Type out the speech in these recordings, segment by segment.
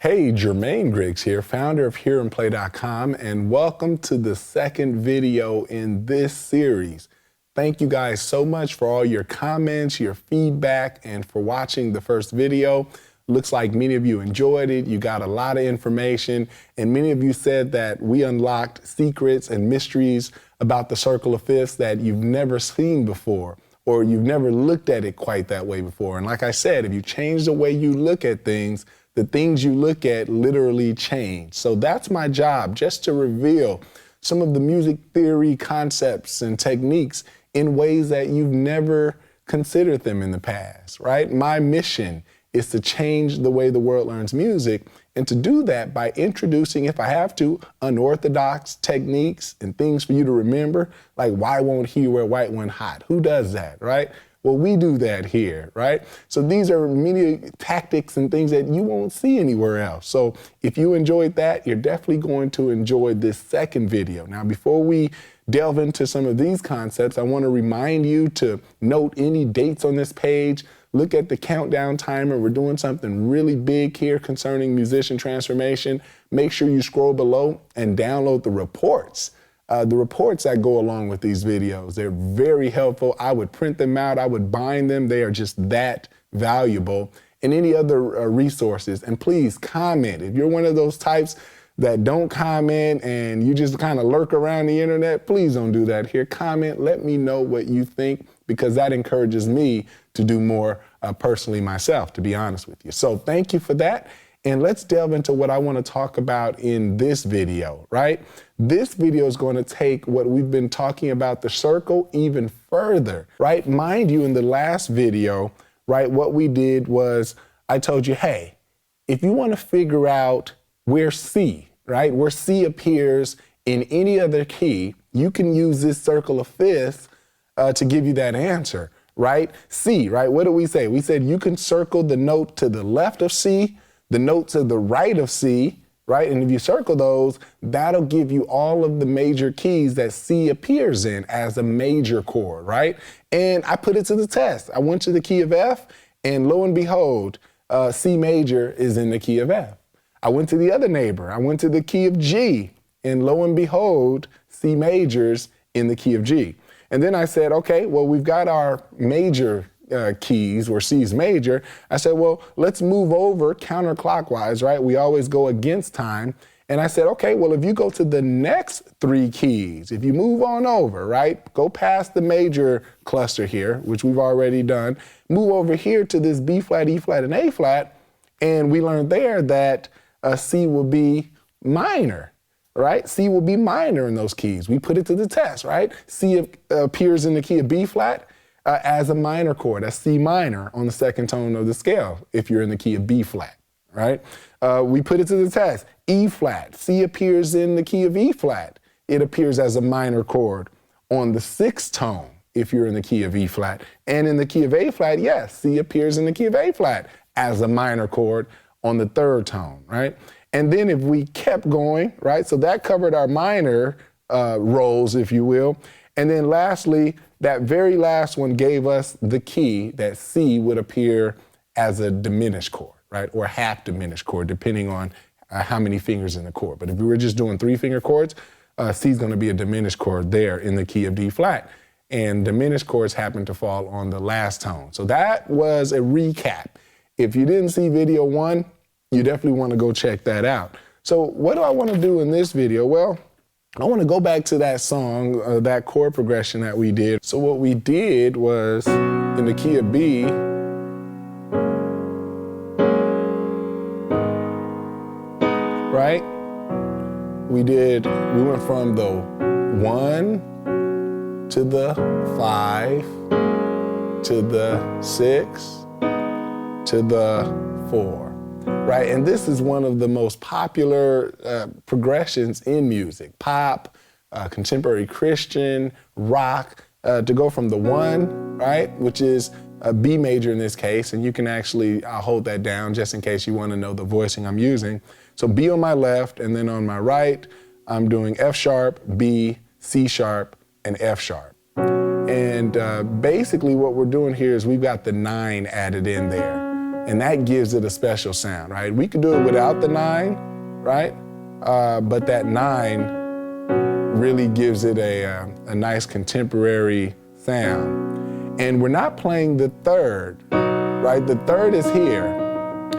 Hey, Jermaine Griggs here, founder of HearAndPlay.com, and welcome to the second video in this series. Thank you guys so much for all your comments, your feedback, and for watching the first video. Looks like many of you enjoyed it. You got a lot of information, and many of you said that we unlocked secrets and mysteries about the circle of fifths that you've never seen before, or you've never looked at it quite that way before. And like I said, if you change the way you look at things, the things you look at literally change. So that's my job, just to reveal some of the music theory concepts and techniques in ways that you've never considered them in the past, right? My mission is to change the way the world learns music, and to do that by introducing, if I have to, unorthodox techniques and things for you to remember, like why won't he wear white when hot? Who does that, right? Well, we do that here, right? So these are many tactics and things that you won't see anywhere else. So if you enjoyed that, you're definitely going to enjoy this second video. Now, before we delve into some of these concepts, I want to remind you to note any dates on this page. Look at the countdown timer. We're doing something really big here concerning musician transformation. Make sure you scroll below and download the reports. The reports that go along with these videos, they're very helpful. I would print them out. I would bind them. They are just that valuable. And any other resources. And please comment. If you're one of those types that don't comment and you just kind of lurk around the internet, please don't do that here. Comment. Let me know what you think, because that encourages me to do more personally myself, to be honest with you. So thank you for that. And let's delve into what I want to talk about in this video, right? This video is going to take what we've been talking about, the circle, even further, right? Mind you, in the last video, right, what we did was I told you, hey, if you want to figure out where C, right, where C appears in any other key, you can use this circle of fifths to give you that answer, right? C, right? What did we say? We said you can circle the note to the left of C, the note to the right of C, right? And if you circle those, that'll give you all of the major keys that C appears in as a major chord, right? And I put it to the test. I went to the key of F, and lo and behold, C major is in the key of F. I went to the other neighbor. I went to the key of G, and lo and behold, C major's in the key of G. And then I said, okay, well, we've got our major keys, where C's major. I said, well, let's move over counterclockwise, right? We always go against time. And I said, okay, well, if you go to the next three keys, if you move on over, right? Go past the major cluster here, which we've already done, move over here to this B flat, E flat, and A flat. And we learned there that C will be minor, right? C will be minor in those keys. We put it to the test, right? C appears in the key of B flat as a minor chord. That's C minor on the second tone of the scale if you're in the key of B flat, right? We put it to the test. E flat. C appears in the key of E flat. It appears as a minor chord on the sixth tone if you're in the key of E flat. And in the key of A flat, yes, C appears in the key of A flat as a minor chord on the third tone, right? And then if we kept going, right, so that covered our minor roles, if you will. And then lastly, that very last one gave us the key that C would appear as a diminished chord, right, or half diminished chord, depending on how many fingers in the chord. But if we were just doing 3-finger chords, C is going to be a diminished chord there in the key of D flat. And diminished chords happen to fall on the last tone. So that was a recap. If you didn't see video 1, you definitely want to go check that out. So what do I want to do in this video? Well, I want to go back to that song, that chord progression that we did. So what we did was in the key of B, right? We went from the 1 to the 5 to the 6 to the 4. Right, and this is one of the most popular progressions in music, pop, contemporary Christian, rock, to go from the 1, right, which is a B major in this case, and you can actually, I'll hold that down just in case you want to know the voicing I'm using. So B on my left, and then on my right, I'm doing F sharp, B, C sharp, and F sharp. And basically what we're doing here is we've got the 9 added in there. and that gives it a special sound, right? We could do it without the 9, right? But that 9 really gives it a nice contemporary sound. And we're not playing the 3rd, right? The 3rd is here,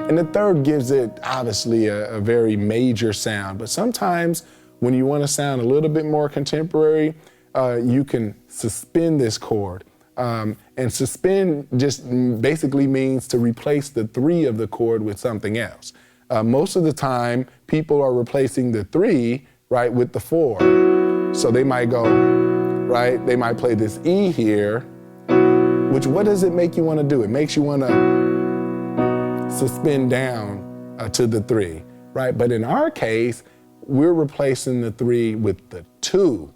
and the 3rd gives it obviously a very major sound. But sometimes when you want to sound a little bit more contemporary, you can suspend this chord. And suspend just basically means to replace the 3 of the chord with something else. Most of the time, people are replacing the 3, right, with the 4. So they might go, right, they might play this E here, which, what does it make you want to do? It makes you want to suspend down to the 3, right? But in our case, we're replacing the 3 with the 2,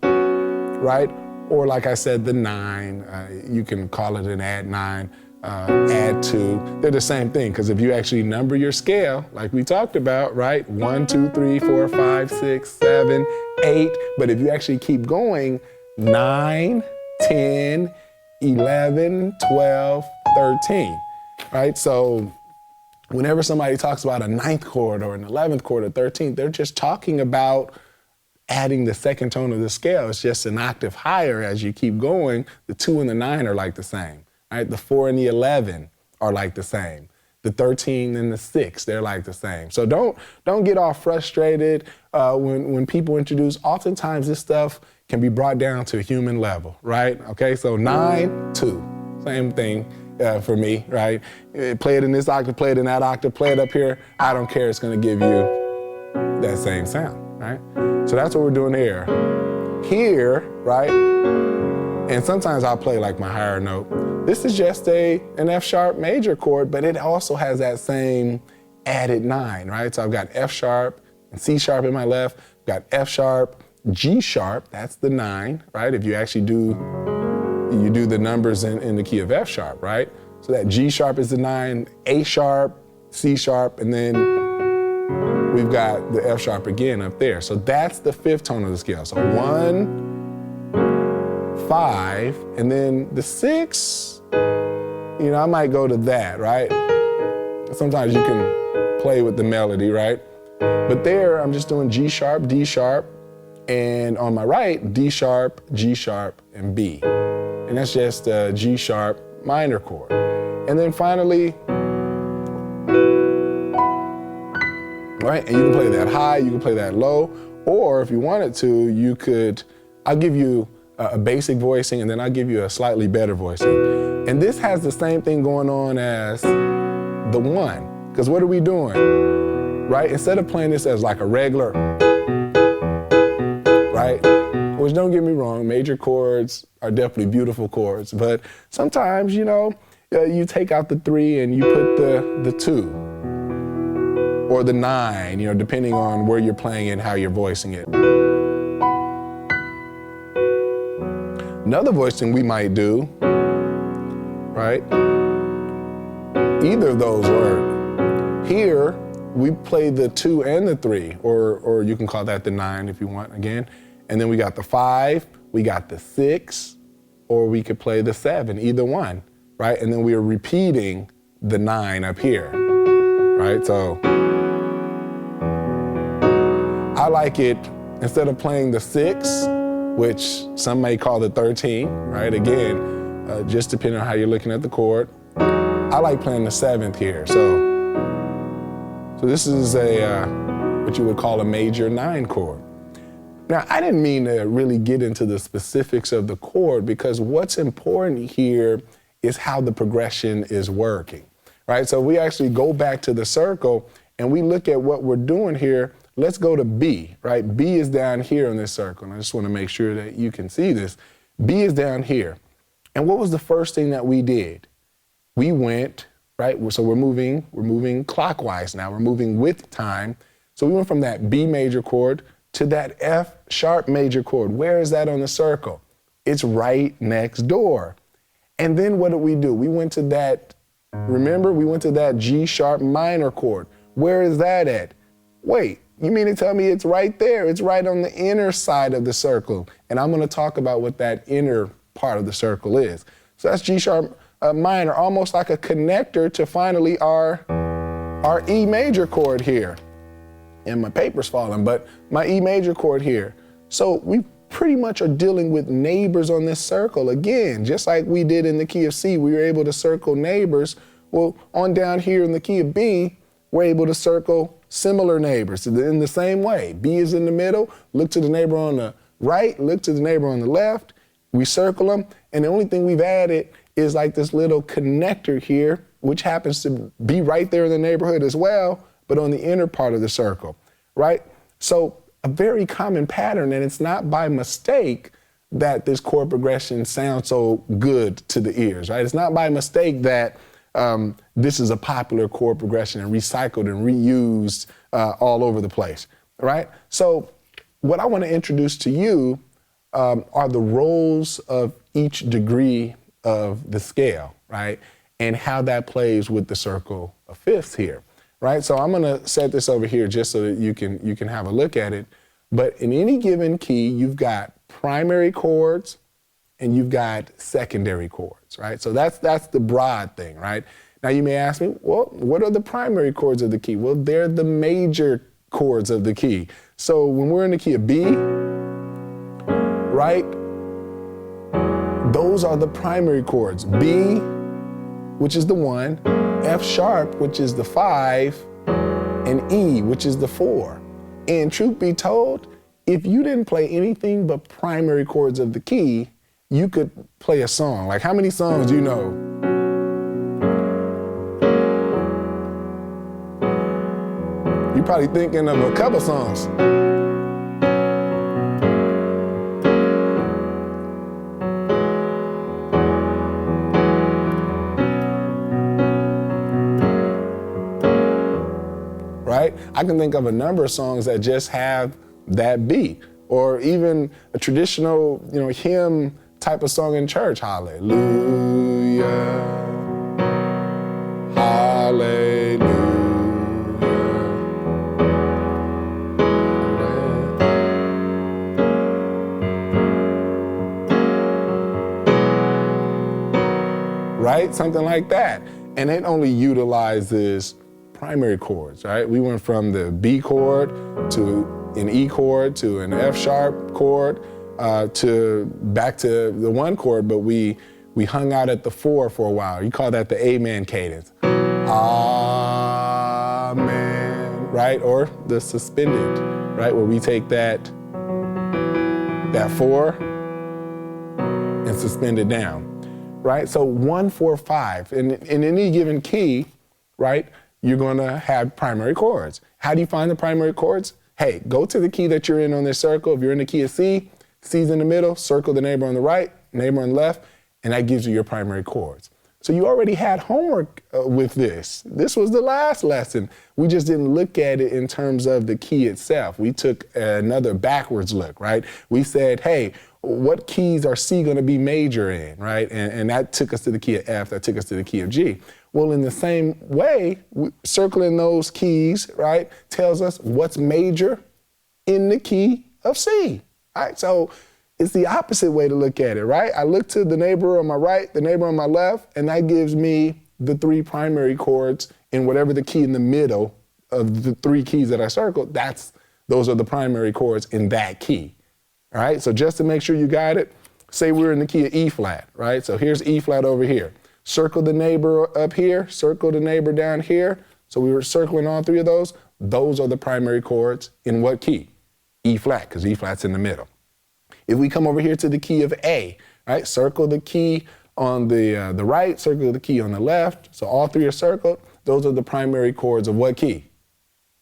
right? Or like I said, the 9, you can call it an add 9, add 2. They're the same thing, because if you actually number your scale, like we talked about, right? 1, 2, 3, 4, 5, 6, 7, 8. But if you actually keep going, 9, 10, 11, 12, 13, right? So whenever somebody talks about a 9th chord or an 11th chord or 13th, they're just talking about adding the 2nd tone of the scale. It's just an octave higher as you keep going. The 2 and the 9 are like the same, right? The 4 and the 11 are like the same. The 13 and the 6, they're like the same. So don't get all frustrated when people introduce. Oftentimes this stuff can be brought down to a human level, right? Okay, so 9, 2, same thing for me, right? Play it in this octave, play it in that octave, play it up here. I don't care, it's gonna give you that same sound, right? So that's what we're doing here. Here, right? And sometimes I'll play like my higher note. This is just an F sharp major chord, but it also has that same added 9, right? So I've got F sharp and C sharp in my left, got F sharp, G sharp, that's the 9, right? If you actually do the numbers in the key of F sharp, right? So that G sharp is the 9, A sharp, C sharp, and then we've got the F sharp again up there. So that's the 5th tone of the scale. So 1, 5, and then the 6, you know, I might go to that, right? Sometimes you can play with the melody, right? But there, I'm just doing G sharp, D sharp, and on my right, D sharp, G sharp, and B. And that's just a G sharp minor chord. And then finally, right? And you can play that high, you can play that low, or if you wanted to, you could, I'll give you a basic voicing and then I'll give you a slightly better voicing. And this has the same thing going on as the 1, because what are we doing, right? Instead of playing this as like a regular, right? Which, don't get me wrong, major chords are definitely beautiful chords, but sometimes, you know, you take out the 3 and you put the 2 or the 9, you know, depending on where you're playing and how you're voicing it. Another voicing we might do, right? Either of those work. Here, we play the 2 and the 3, or you can call that the 9 if you want, again. And then we got the 5, we got the 6, or we could play the 7, either one, right? And then we are repeating the 9 up here, right? So I like it, instead of playing the 6, which some may call the 13, right? Again, just depending on how you're looking at the chord. I like playing the 7th here. So this is what you would call a major 9 chord. Now, I didn't mean to really get into the specifics of the chord, because what's important here is how the progression is working, right? So we actually go back to the circle and we look at what we're doing here. Let's go to B, right? B is down here in this circle. And I just want to make sure that you can see this. B is down here. And what was the first thing that we did? We went, right? So we're moving clockwise now. We're moving with time. So we went from that B major chord to that F sharp major chord. Where is that on the circle? It's right next door. And then what did we do? We went to that, remember, we went to that G sharp minor chord. Where is that at? Wait, you mean to tell me it's right there? It's right on the inner side of the circle. And I'm going to talk about what that inner part of the circle is. So that's G sharp minor, almost like a connector to finally our E major chord here. And my paper's falling, but my E major chord here. So we pretty much are dealing with neighbors on this circle. Again, just like we did in the key of C, we were able to circle neighbors. Well, on down here in the key of B, we're able to circle similar neighbors in the same way. B is in the middle, look to the neighbor on the right, look to the neighbor on the left, we circle them, and the only thing we've added is like this little connector here, which happens to be right there in the neighborhood as well, but on the inner part of the circle, right? So a very common pattern, and it's not by mistake that this chord progression sounds so good to the ears, right? It's not by mistake that this is a popular chord progression and recycled and reused all over the place, right? So what I want to introduce to you are the roles of each degree of the scale, right? And how that plays with the circle of fifths here, right? So I'm going to set this over here just so that you can have a look at it. But in any given key, you've got primary chords and you've got secondary chords, right? So that's the broad thing, right? Now you may ask me, well, what are the primary chords of the key? Well, they're the major chords of the key. So when we're in the key of B, right, those are the primary chords. B, which is the 1, F sharp, which is the 5, and E, which is the 4. And truth be told, if you didn't play anything but primary chords of the key, you could play a song. Like, how many songs do you know? You're probably thinking of a couple songs. Right? I can think of a number of songs that just have that beat, or even a traditional, hymn type of song in church. Hallelujah, hallelujah. Right? Something like that. And it only utilizes primary chords, right? We went from the B chord to an E chord to an F sharp chord to back to the 1 chord, but we hung out at the 4 for a while. You call that the amen cadence. Amen, right? Or the suspended, right? Where we take that 4 and suspend it down, right? So 1, 4, 5. In any given key, right, you're going to have primary chords. How do you find the primary chords? Hey, go to the key that you're in on this circle. If you're in the key of C, C's in the middle, circle the neighbor on the right, neighbor on the left, and that gives you your primary chords. So you already had homework with this. This was the last lesson. We just didn't look at it in terms of the key itself. We took another backwards look, right? We said, hey, what keys are C going to be major in, right? And that took us to the key of F, that took us to the key of G. Well, in the same way, circling those keys, right, tells us what's major in the key of C, right? So it's the opposite way to look at it, right? I look to the neighbor on my right, the neighbor on my left, and that gives me the 3 primary chords in whatever the key in the middle of the 3 keys that I circled. Those are the primary chords in that key, all right? So just to make sure you got it, say we're in the key of E flat, right? So here's E flat over here. Circle the neighbor up here, circle the neighbor down here. So we were circling all 3 of those. Those are the primary chords in what key? E flat, because E flat's in the middle. If we come over here to the key of A, right? Circle the key on the right, circle the key on the left. So all 3 are circled. Those are the primary chords of what key?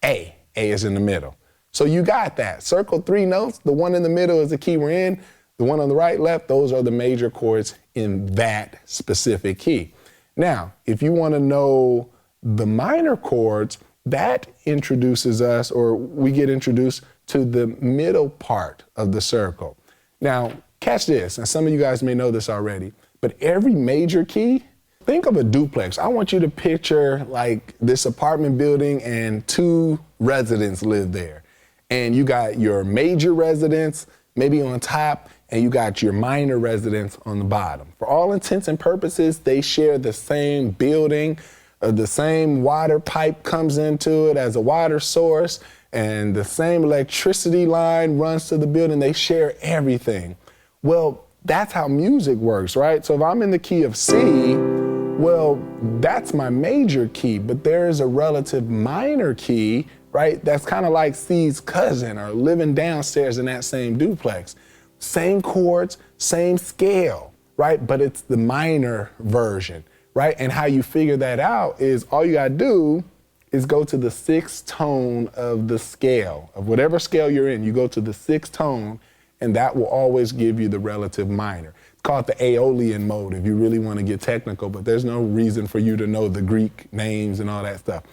A. A is in the middle. So you got that. Circle 3 notes. The one in the middle is the key we're in. The one on the right, left, those are the major chords in that specific key. Now, if you want to know the minor chords, that introduces us, or we get introduced to the middle part of the circle. Now, catch this, and some of you guys may know this already, but every major key, think of a duplex. I want you to picture like this apartment building and 2 residents live there. And you got your major residence, maybe on top, and you got your minor residence on the bottom. For all intents and purposes, they share the same building, the same water pipe comes into it as a water source, and the same electricity line runs to the building. They share everything. Well, that's how music works, right? So if I'm in the key of C, well, that's my major key, but there is a relative minor key, right? That's kind of like C's cousin or living downstairs in that same duplex. Same chords, same scale, right? But it's the minor version, right? And how you figure that out is all you gotta do is go to the sixth tone of the scale, of whatever scale you're in. You go to the sixth tone, and that will always give you the relative minor. It's called the Aeolian mode if you really want to get technical, but there's no reason for you to know the Greek names and all that stuff.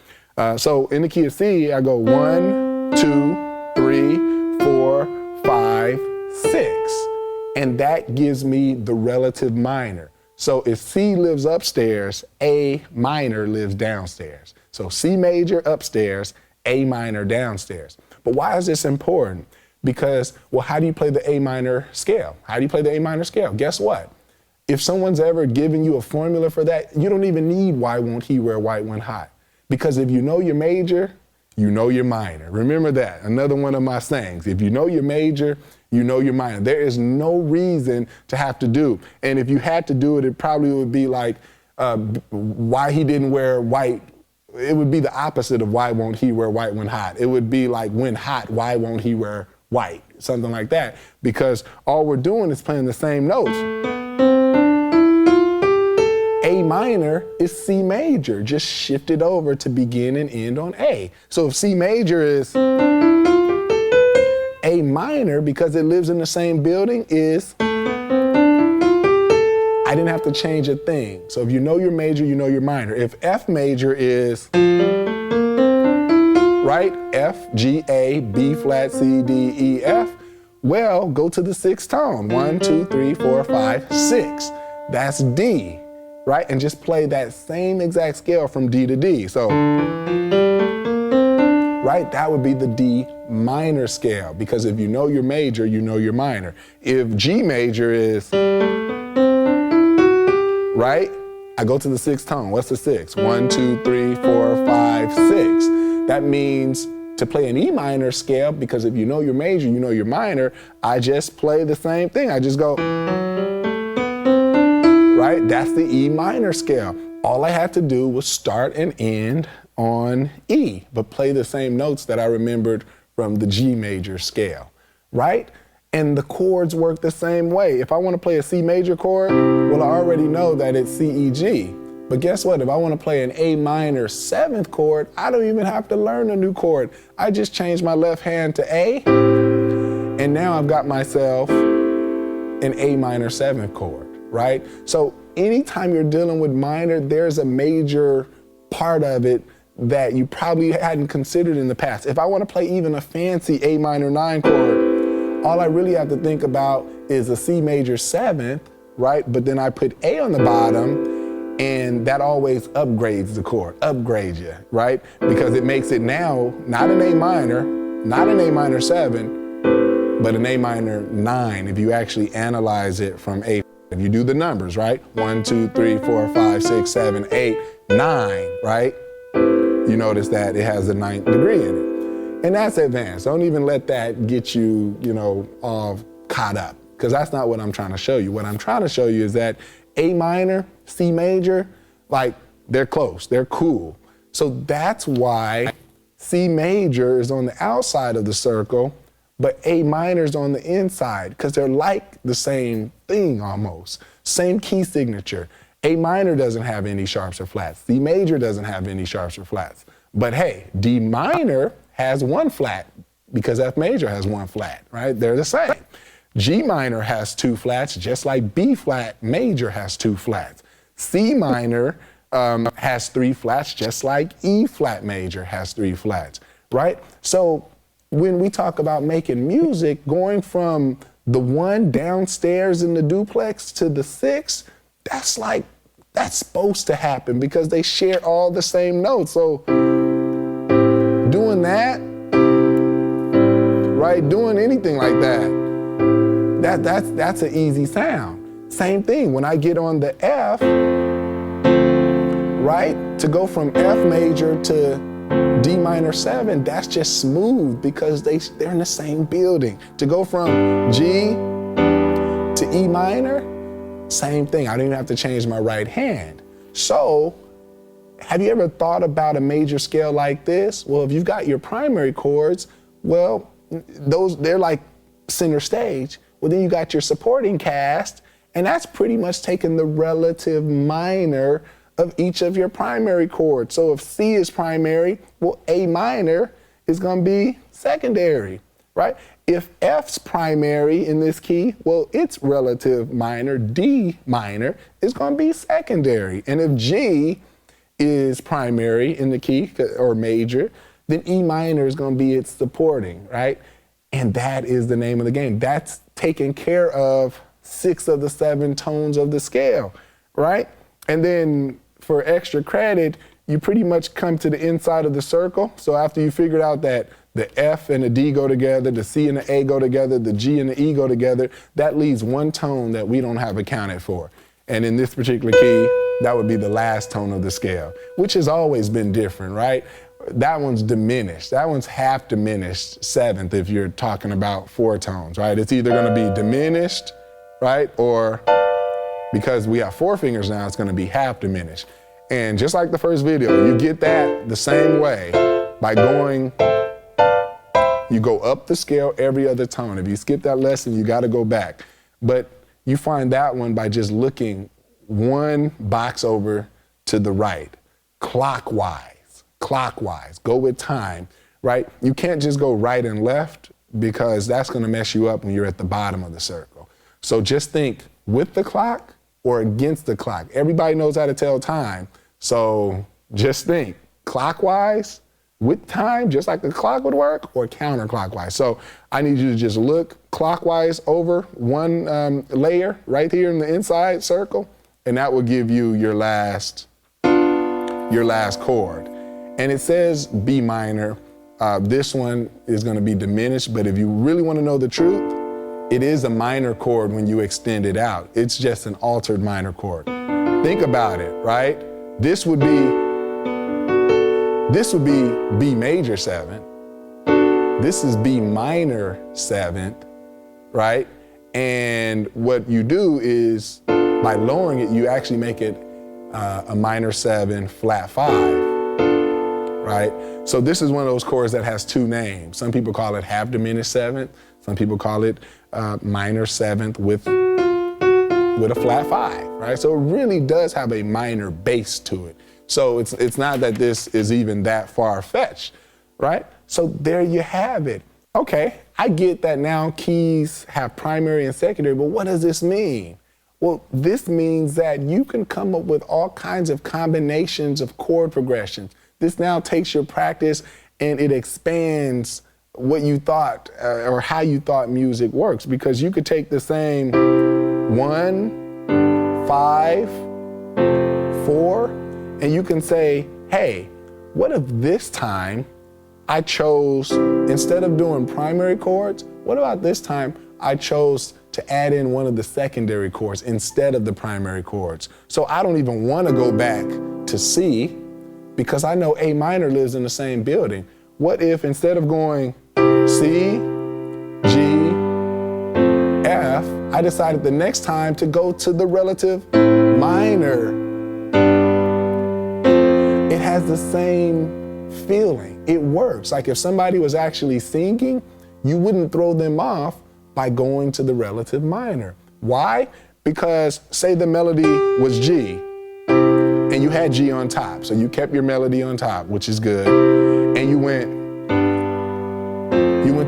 So in the key of C, I go 1, 2, 3, 4, 5, 6. And that gives me the relative minor. So if C lives upstairs, A minor lives downstairs. So C major upstairs, A minor downstairs. But why is this important? Because, well, how do you play the A minor scale? How do you play the A minor scale? Guess what? If someone's ever given you a formula for that, you don't even need why won't he wear white when hot? Because if you know your major, you know your minor. Remember that, another one of my sayings. If you know your major, you know your minor. There is no reason to have to do. And if you had to do it, it probably would be like why he didn't wear white. It would be the opposite of why won't he wear white when hot. It would be like when hot, why won't he wear white, something like that, because all we're doing is playing the same notes. A minor is C major, just shifted over to begin and end on A. So if C major is A minor, because it lives in the same building, is, I didn't have to change a thing. So if you know your major, you know your minor. If F major is, right? F, G, A, B flat, C, D, E, F. Well, go to the sixth tone. 1, 2, 3, 4, 5, 6. That's D, right? And just play that same exact scale from D to D. So, right? That would be the D minor scale, because if you know your major, you know your minor. If G major is, right? I go to the sixth tone. What's the sixth? 1, 2, 3, 4, 5, 6. That means to play an E minor scale, because if you know your major, you know your minor, I just play the same thing. I just go, right? That's the E minor scale. All I had to do was start and end on E, but play the same notes that I remembered from the G major scale, right? And the chords work the same way. If I want to play a C major chord, well, I already know that it's C, E, G. But guess what? If I want to play an A minor 7th chord, I don't even have to learn a new chord. I just change my left hand to A, and now I've got myself an A minor 7th chord, right? So anytime you're dealing with minor, there's a major part of it that you probably hadn't considered in the past. If I want to play even a fancy A minor 9 chord, all I really have to think about is a C major 7th, right? But then I put A on the bottom, and that always upgrades the chord, upgrades you, right? Because it makes it now not an A minor, not an A minor 7, but an A minor 9 if you actually analyze it from A. If you do the numbers, right? 1, 2, 3, 4, 5, 6, 7, 8, 9, right? You notice that it has a 9th degree in it. And that's advanced. Don't even let that get you, all caught up, because that's not what I'm trying to show you. What I'm trying to show you is that A minor, C major, like they're close, they're cool. So that's why C major is on the outside of the circle, but A minor is on the inside, because they're like the same thing almost. Same key signature. A minor doesn't have any sharps or flats. C major doesn't have any sharps or flats. But hey, D minor has 1 flat, because F major has 1 flat, right? They're the same. G minor has 2 flats, just like B flat major has 2 flats. C minor has 3 flats, just like E flat major has 3 flats, right? So when we talk about making music, going from the 1 downstairs in the duplex to the 6, that's supposed to happen, because they share all the same notes. So doing that, right, doing anything like that, That's an easy sound. Same thing when I get on the F, right? To go from F major to D minor 7, that's just smooth because they're in the same building. To go from G to E minor, same thing. I don't even have to change my right hand. So, have you ever thought about a major scale like this? Well, if you've got your primary chords, well, they're like center stage. Well, then you got your supporting cast, and that's pretty much taking the relative minor of each of your primary chords. So if C is primary, well, A minor is gonna be secondary, right? If F's primary in this key, well, its relative minor, D minor, is gonna be secondary. And if G is primary in the key or major, then E minor is gonna be its supporting, right? And that is the name of the game. That's taking care of 6 of the 7 tones of the scale, right? And then for extra credit, you pretty much come to the inside of the circle. So after you figured out that the F and the D go together, the C and the A go together, the G and the E go together, that leaves one tone that we don't have accounted for. And in this particular key, that would be the last tone of the scale, which has always been different, right? That one's diminished. That one's half diminished 7th if you're talking about 4 tones, right? It's either gonna be diminished, right? Or because we have 4 fingers now, it's gonna be half diminished. And just like the first video, you get that the same way by you go up the scale every other tone. If you skip that lesson, you gotta go back. But you find that one by just looking one box over to the right, clockwise, go with time, right? You can't just go right and left because that's gonna mess you up when you're at the bottom of the circle. So just think with the clock or against the clock. Everybody knows how to tell time. So just think clockwise with time, just like the clock would work, or counterclockwise. So I need you to just look clockwise over one layer right here in the inside circle, and that will give you your last chord. And it says B minor. This one is gonna be diminished, but if you really wanna know the truth, it is a minor chord when you extend it out. It's just an altered minor chord. Think about it, right? This would be B major 7th. This is B minor 7th, right? And what you do is by lowering it, you actually make it a minor 7 flat 5, right? So this is one of those chords that has 2 names. Some people call it half diminished 7th. Some people call it minor 7th with a flat 5, right? So it really does have a minor bass to it. So it's not that this is even that far-fetched, right? So there you have it. Okay, I get that now keys have primary and secondary, but what does this mean? Well, this means that you can come up with all kinds of combinations of chord progressions. This now takes your practice and it expands what you thought or how you thought music works, because you could take the same 1, 5, 4, and you can say, hey, what if this time I chose, instead of doing primary chords, what about this time I chose to add in one of the secondary chords instead of the primary chords? So I don't even want to go back to C because I know A minor lives in the same building. What if instead of going C, G, F, I decided the next time to go to the relative minor? It has the same feeling. It works. Like if somebody was actually singing, you wouldn't throw them off by going to the relative minor. Why? Because say the melody was G and you had G on top. So you kept your melody on top, which is good. And you went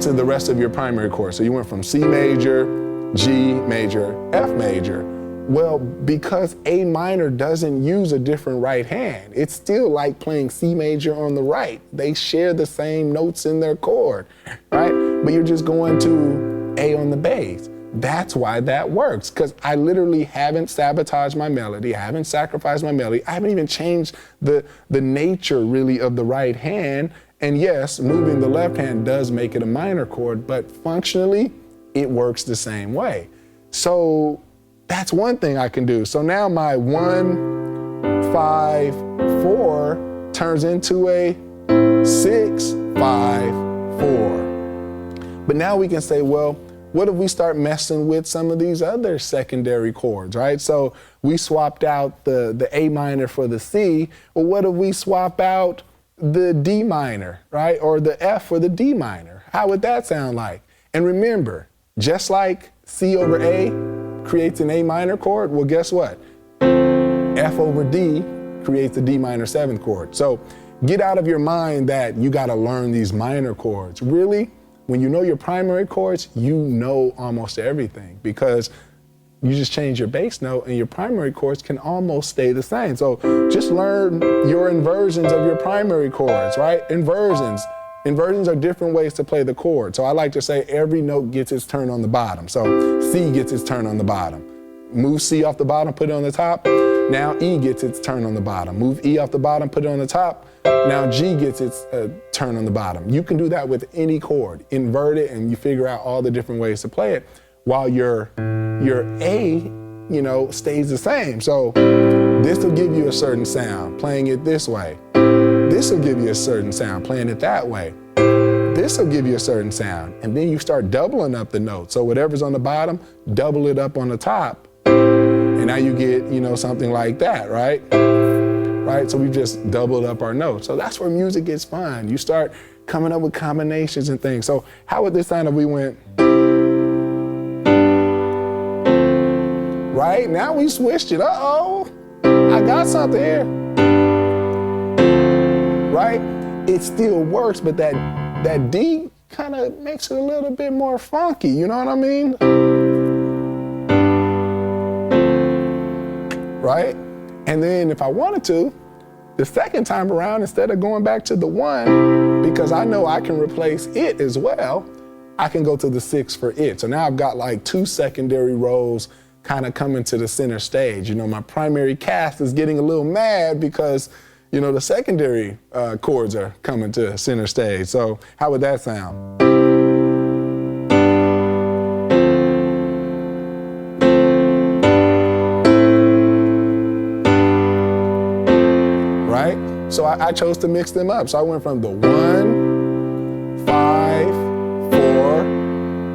to the rest of your primary chord. So you went from C major, G major, F major. Well, because A minor doesn't use a different right hand, it's still like playing C major on the right. They share the same notes in their chord, right? But you're just going to A on the bass. That's why that works, because I literally haven't sabotaged my melody, I haven't sacrificed my melody, I haven't even changed the nature really of the right hand. And yes, moving the left hand does make it a minor chord, but functionally, it works the same way. So that's one thing I can do. So now my 1, 5, 4 turns into a 6, 5, 4. But now we can say, well, what if we start messing with some of these other secondary chords, right? So we swapped out the A minor for the C. Well, what if we swap out the D minor, right? Or the F for the D minor? How would that sound like? And remember, just like C over A creates an A minor chord, well, guess what? F over D creates the D minor 7th chord. So get out of your mind that you got to learn these minor chords. Really, when you know your primary chords, you know almost everything, because you just change your bass note and your primary chords can almost stay the same. So just learn your inversions of your primary chords, right? Inversions. Inversions are different ways to play the chord. So I like to say every note gets its turn on the bottom. So C gets its turn on the bottom. Move C off the bottom, put it on the top. Now E gets its turn on the bottom. Move E off the bottom, put it on the top. Now G gets its turn on the bottom. You can do that with any chord. Invert it and you figure out all the different ways to play it, while your A, stays the same. So this will give you a certain sound, playing it this way. This will give you a certain sound, playing it that way. This will give you a certain sound. And then you start doubling up the notes. So whatever's on the bottom, double it up on the top. And now you get, something like that, right? Right? So we just doubled up our notes. So that's where music gets fun. You start coming up with combinations and things. So how would this sound if we went, right? Now we switched it. Uh-oh, I got something here. Right? It still works, but that D kind of makes it a little bit more funky. You know what I mean? Right? And then if I wanted to, the second time around, instead of going back to the 1, because I know I can replace it as well, I can go to the 6 for it. So now I've got like 2 secondary rows kind of coming to the center stage. My primary cast is getting a little mad because the secondary chords are coming to center stage. So how would that sound? Right? So I chose to mix them up. So I went from the 1, 5, 4.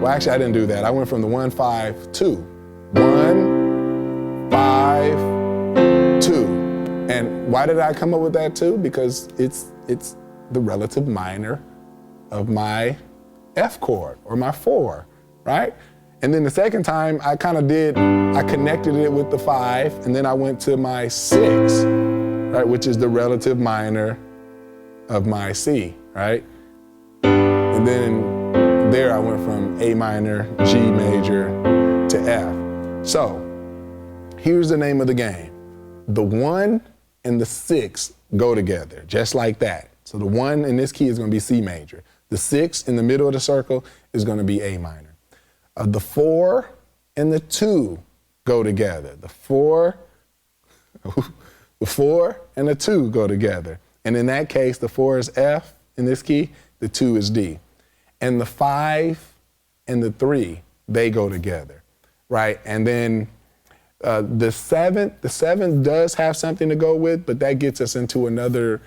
Well, actually, I didn't do that. I went from the 1, 5, 2. 1, 5, 2. And why did I come up with that 2? Because it's the relative minor of my F chord, or my 4, right? And then the second time I connected it with the 5, and then I went to my 6, right? Which is the relative minor of my C, right? And then there I went from A minor, G major to F. So here's the name of the game. The 1 and the 6 go together, just like that. So the 1 in this key is going to be C major. The 6 in the middle of the circle is going to be A minor. The 4 and the 2 go together. The 4 and the 2 go together. And in that case, the 4 is F in this key, the 2 is D. And the 5 and the 3, they go together, right? And then the seventh does have something to go with, but that gets us into another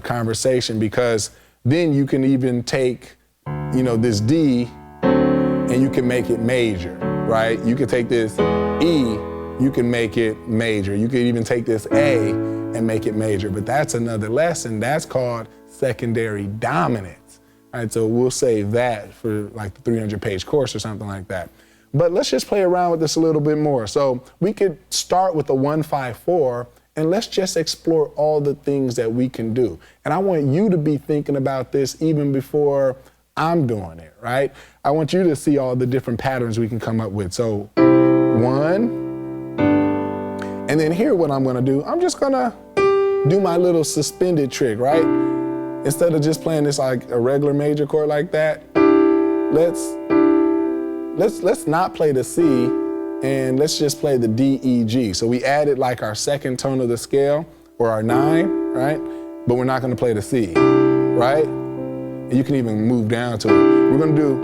conversation, because then you can even take, this D and you can make it major, right? You could take this E, you can make it major. You could even take this A and make it major, but that's another lesson. That's called secondary dominance, right? So we'll save that for like the 300-page course or something like that. But let's just play around with this a little bit more. So we could start with the 1, 5, 4, and let's just explore all the things that we can do. And I want you to be thinking about this even before I'm doing it, right? I want you to see all the different patterns we can come up with. So 1, and then here what I'm gonna do, I'm just gonna do my little suspended trick, right? Instead of just playing this like a regular major chord like that, let's not play the C, and let's just play the D, E, G. So we added like our second tone of the scale, or our 9, right? But we're not gonna play the C, right? And you can even move down to it. We're gonna do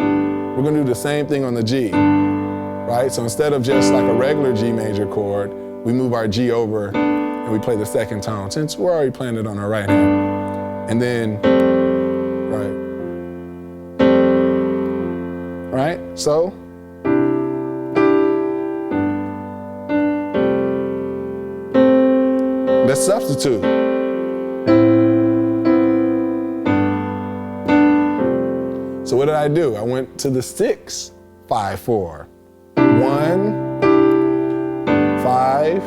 we're gonna do the same thing on the G, right? So instead of just like a regular G major chord, we move our G over and we play the second tone, since we're already playing it on our right hand. And then, right? So, let's substitute. So what did I do? I went to the 6, 5, 4. 1, 5,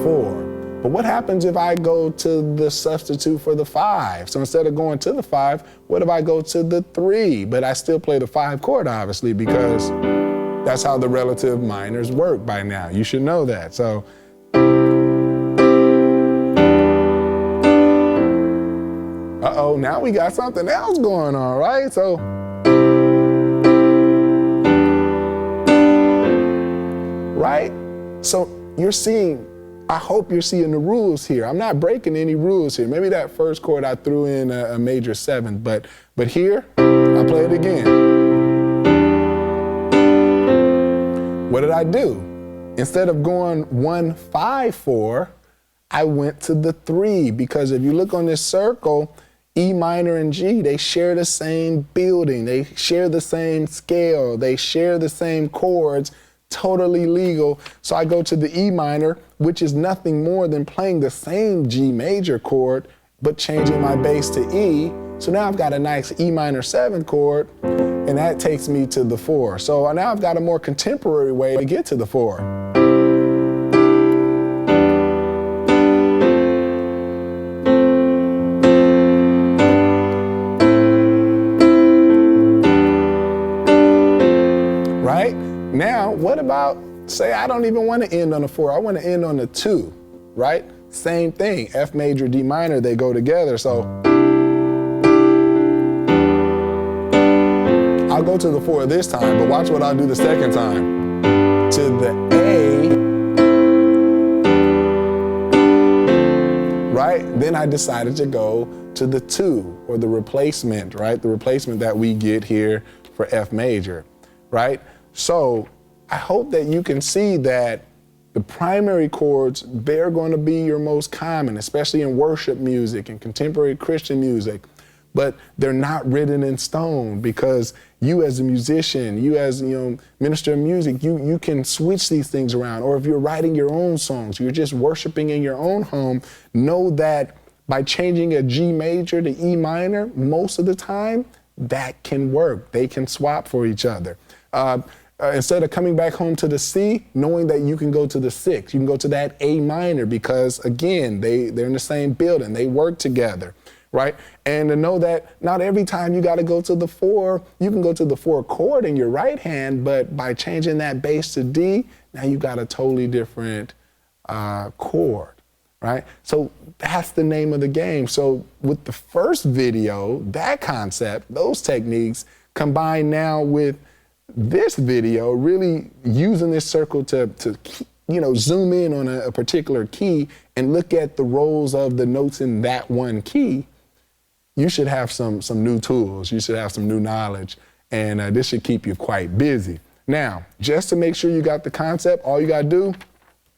4. But what happens if I go to the substitute for the 5? So instead of going to the 5, what if I go to the 3? But I still play the 5 chord, obviously, because that's how the relative minors work by now. You should know that. So, uh-oh, now we got something else going on, right? So, right? So you're seeing, I hope you're seeing the rules here. I'm not breaking any rules here. Maybe that first chord I threw in a major 7th, but here, I play it again. What did I do? Instead of going 1, 5, 4, I went to the 3, because if you look on this circle, E minor and G, they share the same building, they share the same scale, they share the same chords, totally legal. So I go to the E minor, which is nothing more than playing the same G major chord, but changing my bass to E. So now I've got a nice E minor 7 chord, and that takes me to the 4. So now I've got a more contemporary way to get to the 4. Now, what about, say I don't even want to end on a 4, I want to end on a 2, right? Same thing, F major, D minor, they go together. So I'll go to the 4 this time, but watch what I'll do the second time. To the A, right? Then I decided to go to the 2, or the replacement, right? The replacement that we get here for F major, right? So I hope that you can see that the primary chords, they're going to be your most common, especially in worship music and contemporary Christian music, but they're not written in stone, because you as a musician, you as minister of music, you can switch these things around. Or if you're writing your own songs, you're just worshiping in your own home, know that by changing a G major to E minor, most of the time, that can work. They can swap for each other. Instead of coming back home to the C, knowing that you can go to the 6, you can go to that A minor, because again, they're in the same building, they work together, right? And to know that not every time you got to go to the 4, you can go to the 4 chord in your right hand, but by changing that bass to D, now you got a totally different chord, right? So that's the name of the game. So with the first video, that concept, those techniques, combined now with this video, really using this circle to zoom in on a particular key and look at the roles of the notes in that one key, you should have some new tools. You should have some new knowledge, and this should keep you quite busy. Now, just to make sure you got the concept, all you gotta do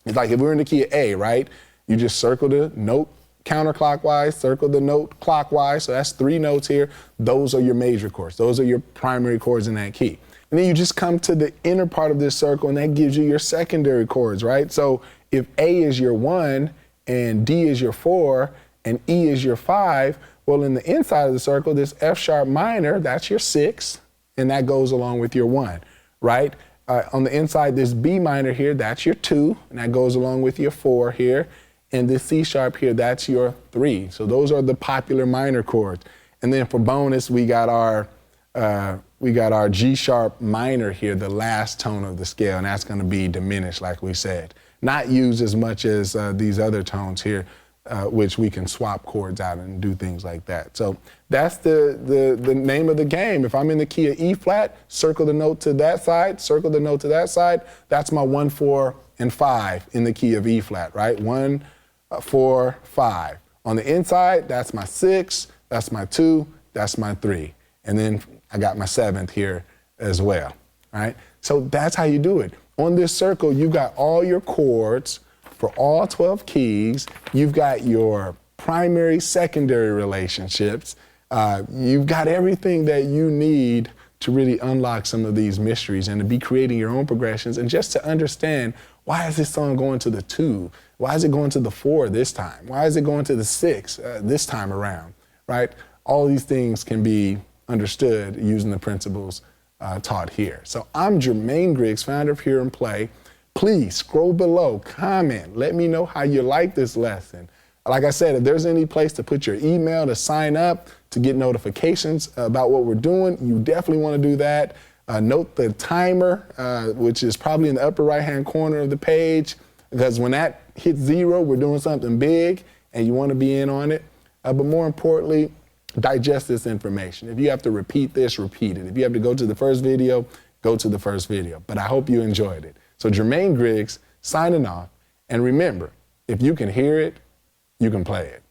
is, like if we're in the key of A, right? You just circle the note counterclockwise, circle the note clockwise. So that's 3 notes here. Those are your major chords. Those are your primary chords in that key. And then you just come to the inner part of this circle, and that gives you your secondary chords, right? So if A is your 1 and D is your 4 and E is your 5, well, in the inside of the circle, this F sharp minor, that's your 6, and that goes along with your 1, right? On the inside, this B minor here, that's your 2, and that goes along with your 4 here. And this C sharp here, that's your 3. So those are the popular minor chords. And then for bonus, we got our G sharp minor here, the last tone of the scale, and that's going to be diminished, like we said. Not used as much as these other tones here, which we can swap chords out and do things like that. So that's the name of the game. If I'm in the key of E flat, circle the note to that side, circle the note to that side. That's my 1, 4, and 5 in the key of E flat, right? 1, 4, 5. On the inside, that's my 6, that's my 2, that's my 3. And then I got my 7th here as well, right? So that's how you do it. On this circle, you've got all your chords for all 12 keys. You've got your primary, secondary relationships. You've got everything that you need to really unlock some of these mysteries and to be creating your own progressions, and just to understand, why is this song going to the 2? Why is it going to the 4 this time? Why is it going to the 6 this time around, right? All these things can be understood using the principles taught here. So I'm Jermaine Griggs, founder of Hear and Play. Please scroll below, comment, let me know how you like this lesson. Like I said, if there's any place to put your email to sign up, to get notifications about what we're doing, you definitely want to do that. Note the timer, which is probably in the upper right-hand corner of the page, because when that hits 0, we're doing something big and you want to be in on it. But more importantly, digest this information. If you have to repeat this, repeat it. If you have to go to the first video, go to the first video. But I hope you enjoyed it. So Jermaine Griggs signing off. And remember, if you can hear it, you can play it.